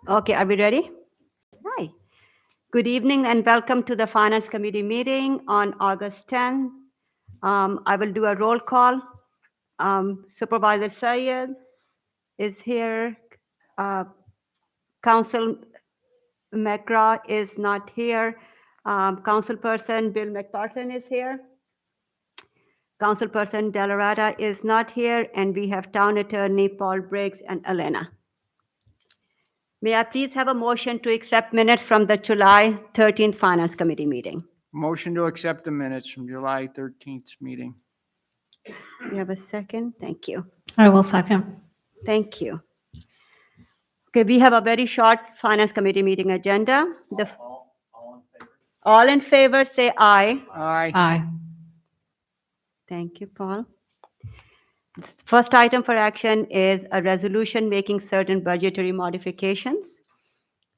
Okay, are we ready? Hi. Good evening and welcome to the Finance Committee meeting on August 10. I will do a roll call. Supervisor Syed is here. Council McGraw is not here. Councilperson Bill McPartlin is here. Councilperson Delarada is not here, and we have Town Attorney Paul Briggs and Elena. May I please have a motion to accept minutes from the July 13th Finance Committee meeting? Motion to accept the minutes from July 13th meeting. You have a second? Thank you. I will second. Thank you. Okay, we have a very short Finance Committee meeting agenda. All in favor, say aye. Aye. Aye. Thank you, Paul. First item for action is a resolution making certain budgetary modifications.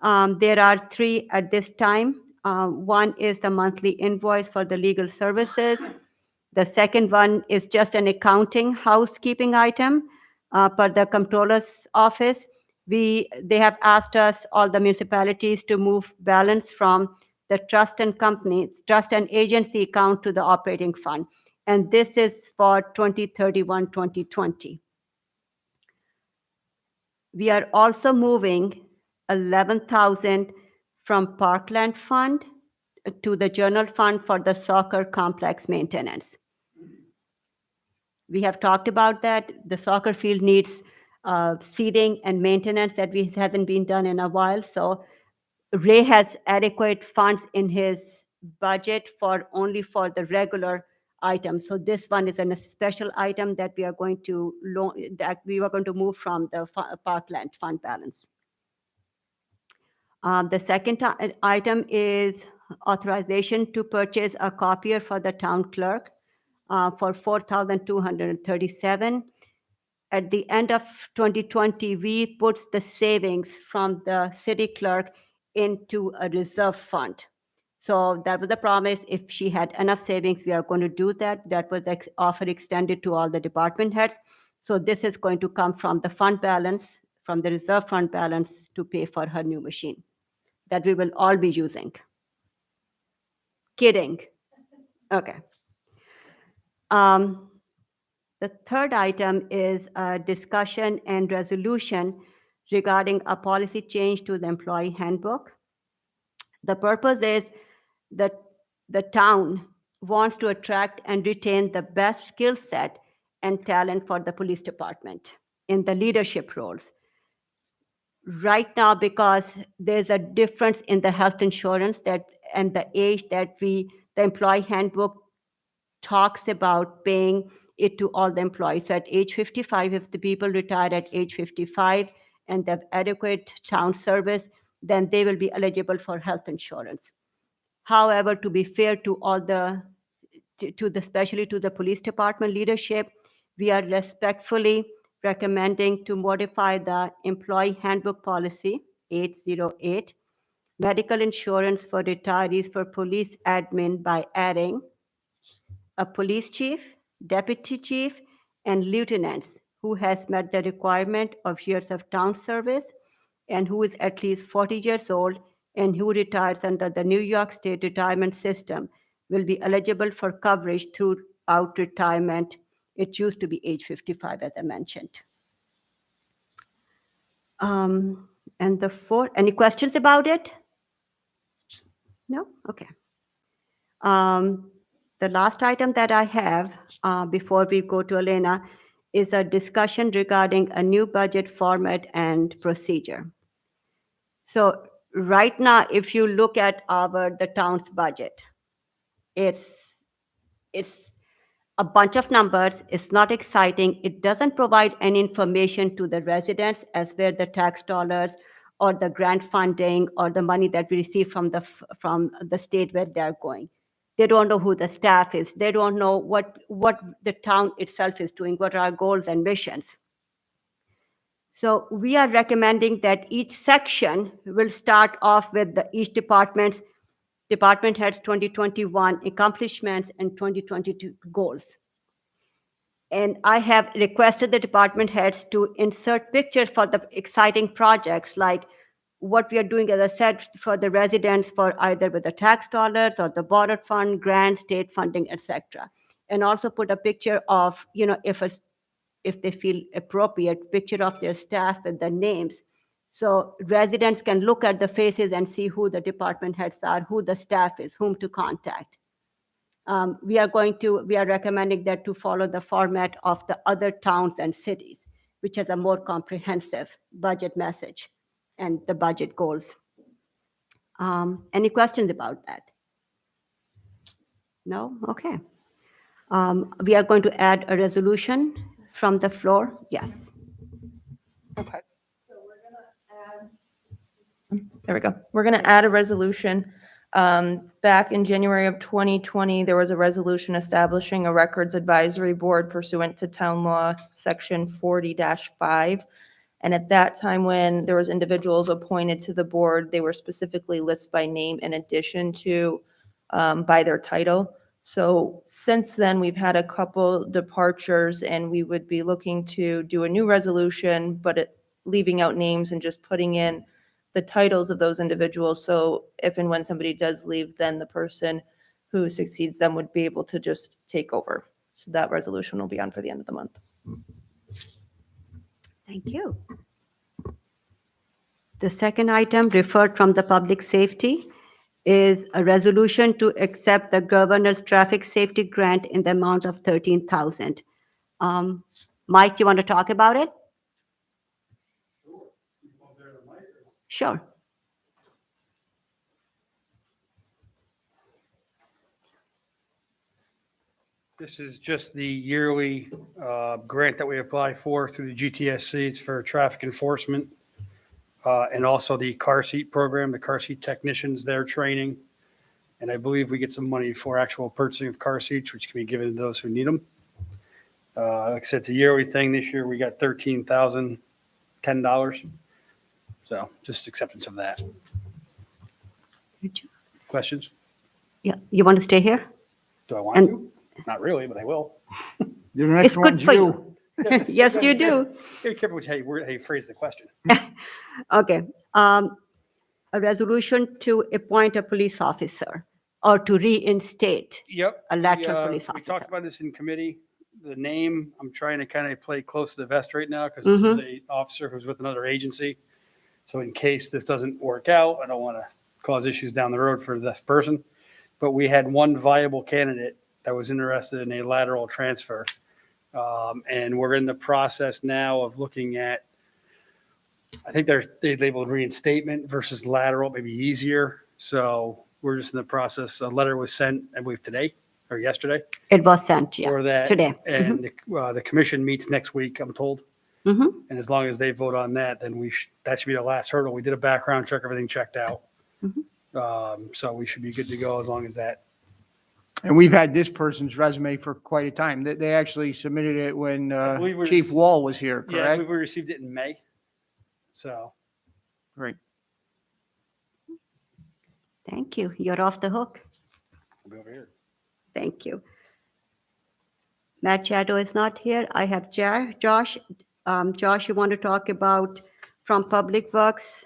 There are three at this time. One is the monthly invoice for the legal services. The second one is just an accounting housekeeping item per the Comptroller's office. They have asked us, all the municipalities, to move balance from the trust and agency account to the operating fund. And this is for 2020. We are also moving 11,000 from Parkland Fund to the general fund for the soccer complex maintenance. We have talked about that. The soccer field needs seeding and maintenance that hasn't been done in a while. So Ray has adequate funds in his budget only for the regular items. So this one is a special item that we are going to move from the Parkland Fund balance. The second item is authorization to purchase a copier for the town clerk for $4,237. At the end of 2020, we put the savings from the city clerk into a reserve fund. So that was the promise. If she had enough savings, we are going to do that. That was the offer extended to all the department heads. So this is going to come from the fund balance, from the reserve fund balance, to pay for her new machine that we will all be using. Kidding. Okay. The third item is a discussion and resolution regarding a policy change to the employee handbook. The purpose is that the town wants to attract and retain the best skill set and talent for the police department in the leadership roles. Right now, because there's a difference in the health insurance and the age that the employee handbook talks about paying it to all the employees. So at age 55, if the people retire at age 55 and they have adequate town service, then they will be eligible for health insurance. However, to be fair to especially to the police department leadership, we are respectfully recommending to modify the employee handbook policy 808, medical insurance for retirees for police admin, by adding a police chief, deputy chief, and lieutenants who has met the requirement of years of town service and who is at least 40 years old and who retires under the New York State retirement system will be eligible for coverage throughout retirement. It used to be age 55, as I mentioned. And the fourth, any questions about it? No? Okay. The last item that I have before we go to Elena is a discussion regarding a new budget format and procedure. So right now, if you look at the town's budget, it's a bunch of numbers. It's not exciting. It doesn't provide any information to the residents as where the tax dollars or the grant funding or the money that we receive from the state where they're going. They don't know who the staff is. They don't know what the town itself is doing, what are our goals and missions. So we are recommending that each section will start off with each department head's 2021 accomplishments and 2022 goals. And I have requested the department heads to insert pictures for the exciting projects like what we are doing, as I said, for the residents, for either with the tax dollars or the border fund, grants, state funding, etc. And also put a picture of, if they feel appropriate, picture of their staff with the names. So residents can look at the faces and see who the department heads are, who the staff is, whom to contact. We are recommending that to follow the format of the other towns and cities, which has a more comprehensive budget message and the budget goals. Any questions about that? No? Okay. We are going to add a resolution from the floor. Yes. Okay. There we go. We're going to add a resolution. Back in January of 2020, there was a resolution establishing a records advisory board pursuant to town law, section 40-5. And at that time, when there was individuals appointed to the board, they were specifically listed by name in addition to by their title. So since then, we've had a couple departures, and we would be looking to do a new resolution, but leaving out names and just putting in the titles of those individuals. So if and when somebody does leave, then the person who succeeds them would be able to just take over. So that resolution will be on for the end of the month. Thank you. The second item referred from the public safety is a resolution to accept the governor's traffic safety grant in the amount of $13,000. Mike, you want to talk about it? Sure. This is just the yearly grant that we apply for through the GTSC. It's for traffic enforcement. And also the car seat program, the car seat technicians, their training. And I believe we get some money for actual purchasing of car seats, which can be given to those who need them. Like I said, it's a yearly thing. This year we got $13,010. So just acceptance of that. Questions? Yeah, you want to stay here? Do I want And- to? Not really, but I will. The next It's good one's for you. you. Yes, you do. Be careful with how you phrase the question. Okay. A resolution to appoint a police officer or to reinstate Yep. a lateral We, police We officer. talked about this in committee. The name, I'm trying to kind of play close to the vest right now because this is a officer who's with another agency. So in case this doesn't work out, I don't want to cause issues down the road for this person. But we had one viable candidate that was interested in a lateral transfer. And we're in the process now of looking at, I think they labeled reinstatement versus lateral, maybe easier. So we're just in the process. A letter was sent, I believe, today or yesterday It was sent, yeah, for that. today. And the commission meets next week, I'm told. Mhm. And as long as they vote on that, then that should be the last hurdle. We did a background check, everything checked out. So we should be good to go as long as that. And we've had this person's resume for quite a time. They actually submitted it when believe we Chief rec- Wall was here, Yeah, correct? we received it in May. So Great. Thank you. You're off the hook. I'll be over here. Thank you. Matt Shadow is not here. I have Josh. Josh, you want to talk about from Public Works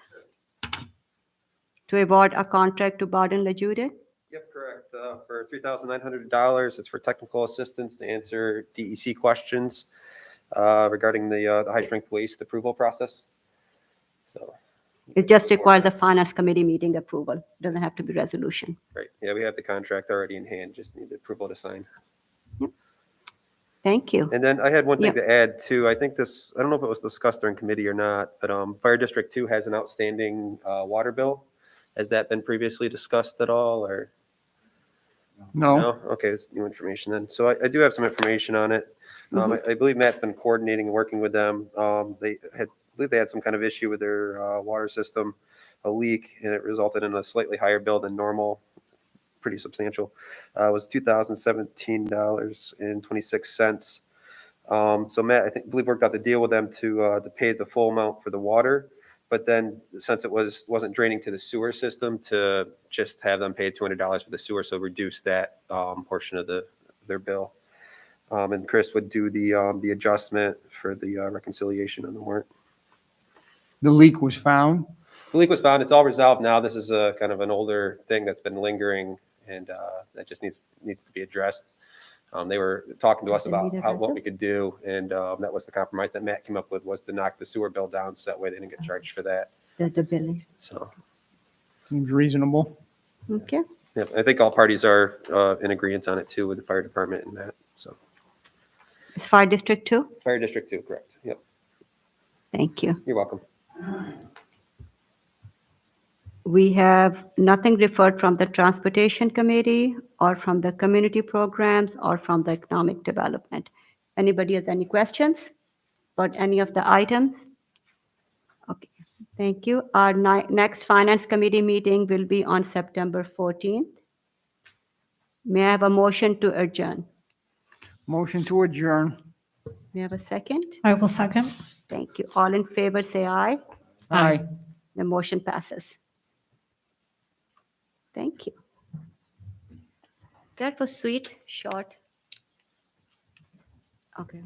to award a contract to Barden LaJude? Yep, correct. For $3,900, it's for technical assistance to answer DEC questions regarding the high-strength waste approval process. So, It just requires a finance committee meeting approval. Doesn't have to be resolution. right, yeah, we have the contract already in hand, just need the approval to sign. Thank you. And then I had one thing to add too. I think this, I don't know if it was discussed during committee or not, but Fire District 2 has an outstanding water bill. Has that been previously discussed at all, or? No, No? Okay, it's new information then. So I do have some information on it. I believe Matt's been coordinating and working with them. I believe they had some kind of issue with their water system, a leak, and it resulted in a slightly higher bill than normal, pretty substantial. It was $2,017.26. So Matt, believe worked out the deal with them to pay the full amount for the water. But then since it wasn't draining to the sewer system, to just have them pay $200 for the sewer, so reduce that portion of their bill. And Chris would do the adjustment for the reconciliation on the warrant. the leak was found. The leak was found. It's all resolved now. This is a kind of an older thing that's been lingering and that just needs to be addressed. They were talking to us Did we about address what it? we could do, and that was the compromise that Matt came up with, was to knock the sewer bill down so that way they didn't get charged for that. The billing. So, Seems reasonable. Okay. yeah, I think all parties are in agreement on it too, with the fire department and that. So, It's Fire District 2? fire district too, correct? Yep. Thank you. You're welcome. We have nothing referred from the Transportation Committee or from the Community Programs or from the Economic Development. Anybody has any questions about any of the items? Okay, thank you. Our next Finance Committee meeting will be on September 14th. May I have a motion to adjourn? Motion to adjourn. May I have a second? I will second. Thank you. All in favor, say aye. Aye. The motion passes. Thank you. That was sweet, short. Okay.